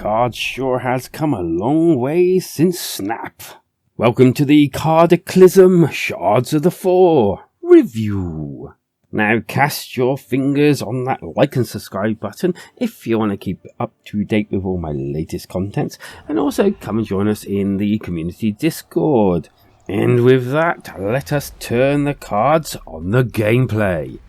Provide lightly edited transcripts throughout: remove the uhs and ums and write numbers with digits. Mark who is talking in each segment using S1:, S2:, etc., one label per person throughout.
S1: Cards sure has come a long way since Snap. Welcome to the Cardaclysm Shards of the Four review. Now cast your fingers on that like and subscribe button if you want to keep up to date with all my latest content, and also come and join us in the community Discord. And with that, let us turn the cards on the gameplay.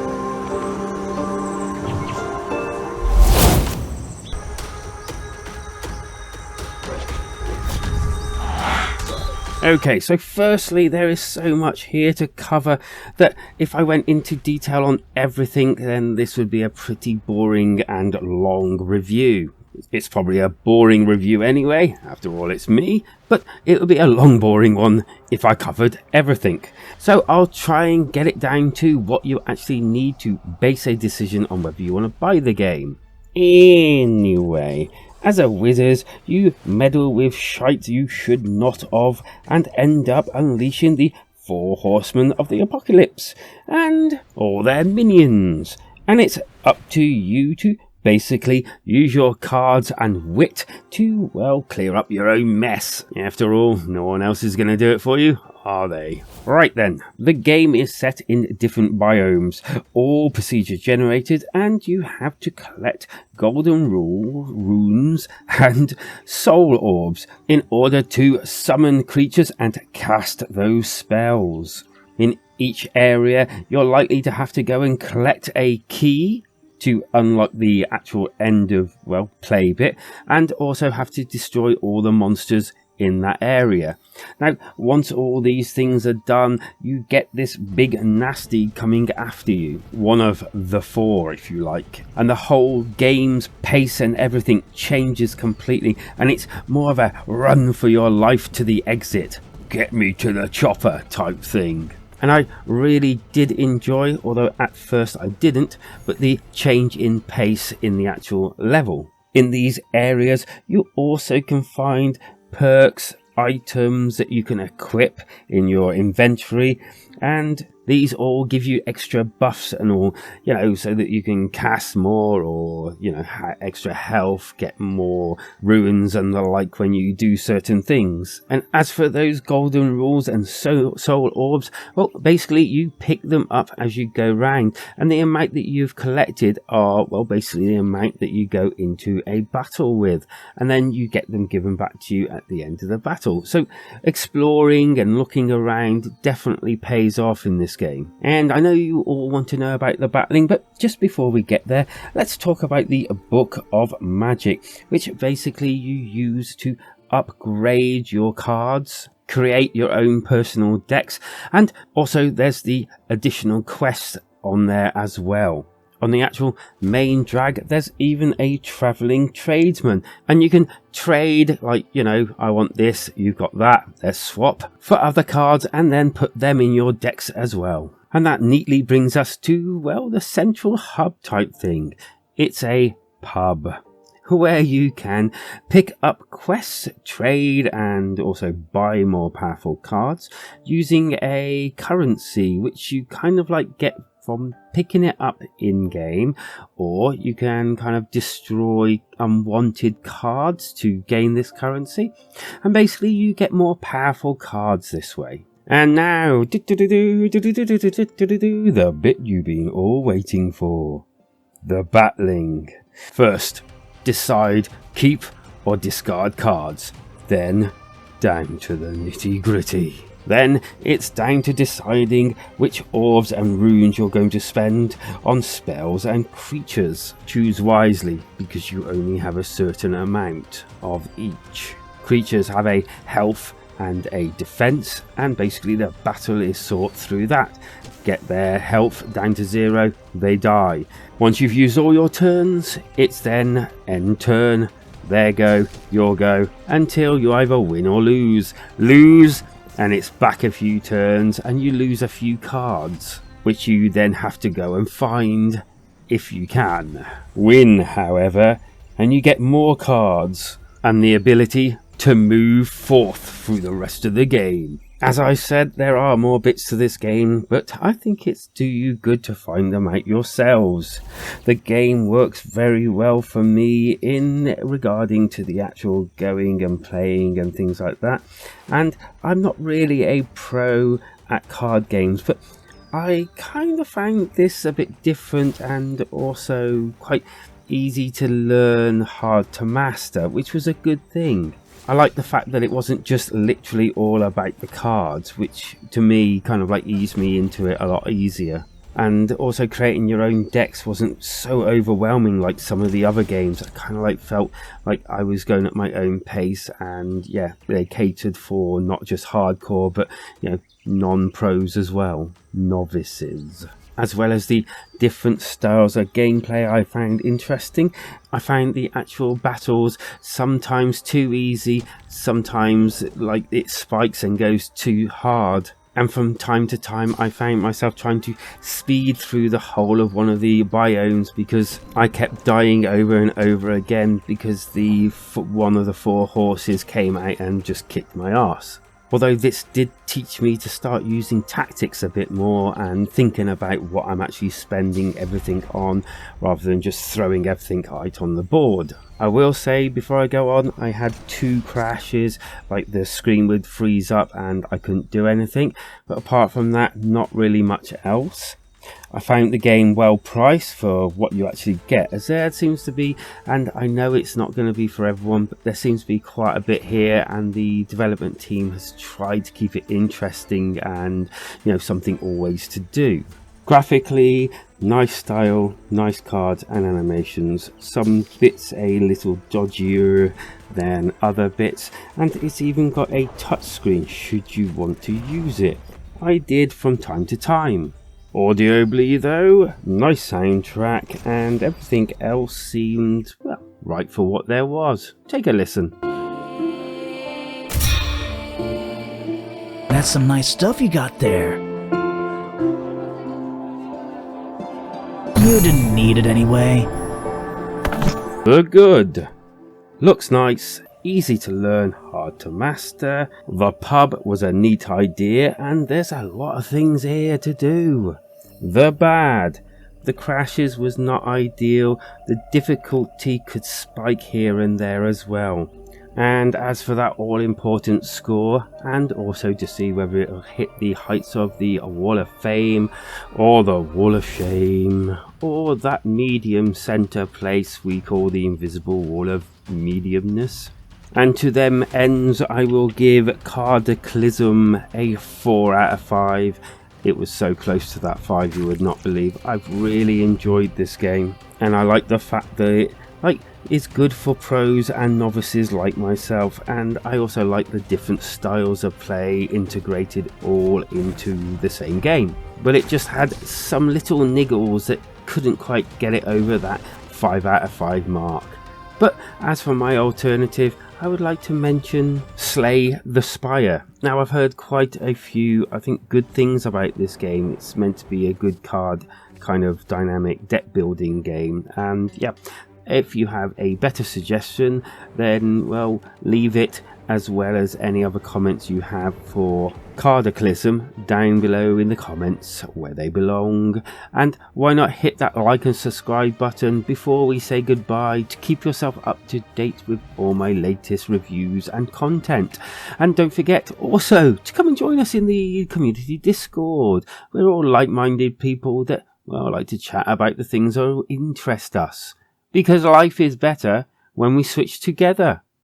S1: Okay, so firstly, there is so much here to cover that if I went into detail on everything, then this would be a pretty boring and long review. It's probably a boring review anyway, after all it's me, but it would be a long boring one if I covered everything. So I'll try and get it down to what you actually need to base a decision on whether you want to buy the game. Anyway, as a wizard, you meddle with shite you should not of, and end up unleashing the 4 horsemen of the apocalypse, and all their minions. And it's up to you to basically use your cards and wit to, well, clear up your own mess. After all, no one else is going to do it for you, are they? Right then, the game is set in different biomes, all procedure generated, and you have to collect golden runes and soul orbs in order to summon creatures and cast those spells. In each area, you're likely to have to go and collect a key to unlock the actual end of, well, play bit, and also have to destroy all the monsters in that area. Now, once all these things are done, you get this big nasty coming after you, one of the 4 if you like, and the whole game's pace and everything changes completely, and it's more of a run for your life to the exit, get me to the chopper type thing. And I really did enjoy, although at first I didn't, but the change in pace in the actual level. In these areas, you also can find perks, items that you can equip in your inventory, and these all give you extra buffs and all, you know, so that you can cast more, or, you know, extra health, get more runes and the like when you do certain things. And as for those golden rules and soul orbs, well, basically you pick them up as you go round, and the amount that you've collected are, well, basically the amount that you go into a battle with, and then you get them given back to you at the end of the battle. So exploring and looking around definitely pays off in this game. And I know you all want to know about the battling, but just before we get there, let's talk about the Book of Magic, which basically you use to upgrade your cards, create your own personal decks, and also there's the additional quests on there as well. On the actual main drag, there's even a travelling tradesman, and you can trade, like, you know, I want this, you've got that, let's swap for other cards and then put them in your decks as well. And that neatly brings us to, well, the central hub type thing. It's a pub where you can pick up quests, trade, and also buy more powerful cards using a currency, which you kind of like get from picking it up in game, or you can kind of destroy unwanted cards to gain this currency, and basically you get more powerful cards this way. And now, the bit you've been all waiting for, the battling. First, decide keep or discard cards, then down to the nitty gritty. Then it's down to deciding which orbs and runes you're going to spend on spells and creatures. Choose wisely, because you only have a certain amount of each. Creatures have a health and a defense, and basically the battle is sought through that. Get their health down to 0, they die. Once you've used all your turns, it's then end turn, their go, your go, until you either win or lose. And it's back a few turns and you lose a few cards, which you then have to go and find if you can. Win, however, and you get more cards and the ability to move forth through the rest of the game. As I said, there are more bits to this game, but I think it's do you good to find them out yourselves. The game works very well for me in regarding to the actual going and playing and things like that. And I'm not really a pro at card games, but I kind of found this a bit different and also quite easy to learn, hard to master, which was a good thing. I like the fact that it wasn't just literally all about the cards, which to me kind of like eased me into it a lot easier. And also creating your own decks wasn't so overwhelming like some of the other games. I kind of like felt like I was going at my own pace, and yeah, they catered for not just hardcore, but non-pros as well, novices. As well as the different styles of gameplay I found interesting. I found the actual battles sometimes too easy, sometimes like it spikes and goes too hard. And from time to time I found myself trying to speed through the whole of one of the biomes because I kept dying over and over again because one of the 4 horses came out and just kicked my ass. Although this did teach me to start using tactics a bit more and thinking about what I'm actually spending everything on rather than just throwing everything out on the board. I will say before I go on, I had 2 crashes, like the screen would freeze up and I couldn't do anything, but apart from that, not really much else. I found the game well priced for what you actually get, as there seems to be, and I know it's not going to be for everyone, but there seems to be quite a bit here, and the development team has tried to keep it interesting and something always to do. Graphically, nice style, nice cards and animations, some bits a little dodgier than other bits, and it's even got a touchscreen should you want to use it. I did from time to time. Audibly though, nice soundtrack, and everything else seemed, well, right for what there was. Take a listen.
S2: That's some nice stuff you got there. You didn't need it anyway.
S1: Good. Looks nice, easy to learn, hard to master. The pub was a neat idea, and there's a lot of things here to do. The bad. The crashes was not ideal, the difficulty could spike here and there as well. And as for that all-important score, and also to see whether it'll hit the heights of the Wall of Fame, or the Wall of Shame, or that medium centre place we call the invisible wall of mediumness. And to them ends I will give Cardaclysm a 4 out of 5. It was so close to that 5 you would not believe. I've really enjoyed this game, and I like the fact that it's good for pros and novices like myself, and I also like the different styles of play integrated all into the same game. But it just had some little niggles that couldn't quite get it over that 5 out of 5 mark. But as for my alternative, I would like to mention Slay the Spire. Now, I've heard quite a few, I think, good things about this game. It's meant to be a good card kind of dynamic deck building game, and yeah, if you have a better suggestion, then well, leave it, as well as any other comments you have for Cardaclysm down below in the comments where they belong. And why not hit that like and subscribe button before we say goodbye to keep yourself up to date with all my latest reviews and content. And don't forget also to come and join us in the community Discord. We're all like-minded people that, well, like to chat about the things that interest us. Because life is better when we switch together.